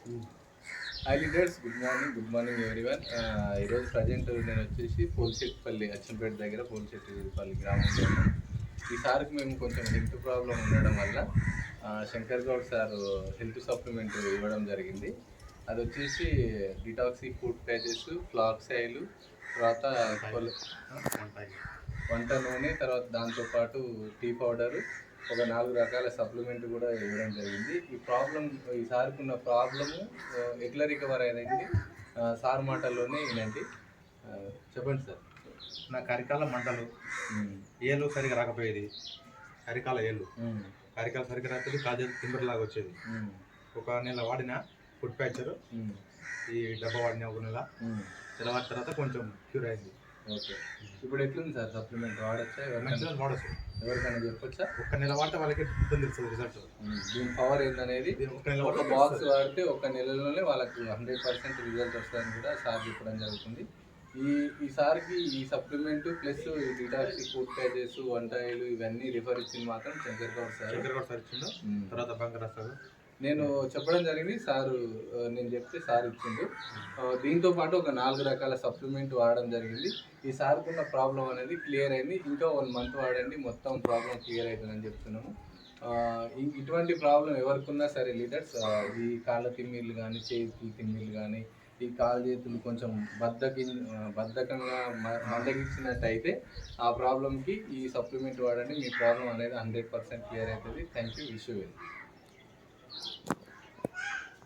Hi leaders, good morning everyone. ఈరోజు present నేను వచ్చేసి పోల్శెట్టిపల్లి అచ్చంపేట దగ్గర పోల్శెట్టిపల్లి గ్రామంలో ఉన్నాం. ఈ సార్కి మేము కొంచెం హెల్త్ ప్రాబ్లం ఉండడం వల్ల Shankar Goud sir health supplement ఇవ్వడం జరిగింది. అది వచ్చేసి డిటాక్సీ ఫుడ్ ప్యాచెస్, ఫ్లాక్స్ ఆయిల్, తర్వాత వంట నూనె, తర్వాత దాంతోపాటు టీ పౌడరు, ఒక 4 రకాల సప్లిమెంట్ కూడా ఇవ్వడం జరిగింది. ఈ సార్కి ఉన్న ప్రాబ్లము ఎట్లా రికవర్ అయింది సార్ మాటల్లోనే వినండి. చెప్పండి సార్. నాకు అరికాల మంటలు, ఏళ్ళు సరిగా రాకపోయేది. అరికాల సరిగ్గా రాకపోతే కాజల్ తింబర్లాగా వచ్చేది. ఒక నెల వాడిన ఫుడ్ ప్యాచర్, ఈ డబ్బా వాడిన ఒక నెల, తర్వాత కొంచెం క్యూర్ అయింది. ఓకే, ఇప్పుడు ఎట్లుంది సార్? సప్లిమెంట్ వాడచ్చా? వాడచ్చు, ఎవరికైనా చెప్పొచ్చా? ఒక్క నెల వాడితే వాళ్ళకి తెలుస్తుంది రిజల్ట్. దీని పవర్ ఏందనేది ఒక బాక్స్ వాడితే ఒక నెలలోనే వాళ్ళకి 100% రిజల్ట్ వస్తుందని కూడా సార్ చెప్పడం జరుగుతుంది. ఈ సార్కి ఈ సప్లిమెంట్ ప్లస్ డిటాక్సీ ఫుడ్ ప్యాచెస్, వంట ఆయిల్ ఇవన్నీ రిఫర్ ఇచ్చింది మాత్రం శంకర్ గౌడ్ సార్ ఇచ్చిండు. తర్వాత బంగారా సార్ నేను చెప్పడం జరిగింది. నేను చెప్తే సార్ ఇచ్చిండు. దీంతో పాటు ఒక 4 రకాల సప్లిమెంట్ వాడడం జరిగింది. ఈ సార్కి ఉన్న ప్రాబ్లం అనేది క్లియర్ అయింది. ఇంకా 1 మంత్ వాడండి, మొత్తం ప్రాబ్లం క్లియర్ అవుతుందని చెప్తున్నాము. ఇటువంటి ప్రాబ్లం ఎవరికున్నా సరే లీడర్స్, ఈ కాళ్ళ తిమ్మిళ్ళు కానీ, చేతులు తిమ్మిళ్ళు కానీ, ఈ కాళ్ళ చేతులు కొంచెం బద్ధకంగా మందగించినట్టయితే ఆ ప్రాబ్లంకి ఈ సప్లిమెంట్ వాడండి. మీ ప్రాబ్లం అనేది 100% క్లియర్ అవుతుంది. Thank you. Wish you well.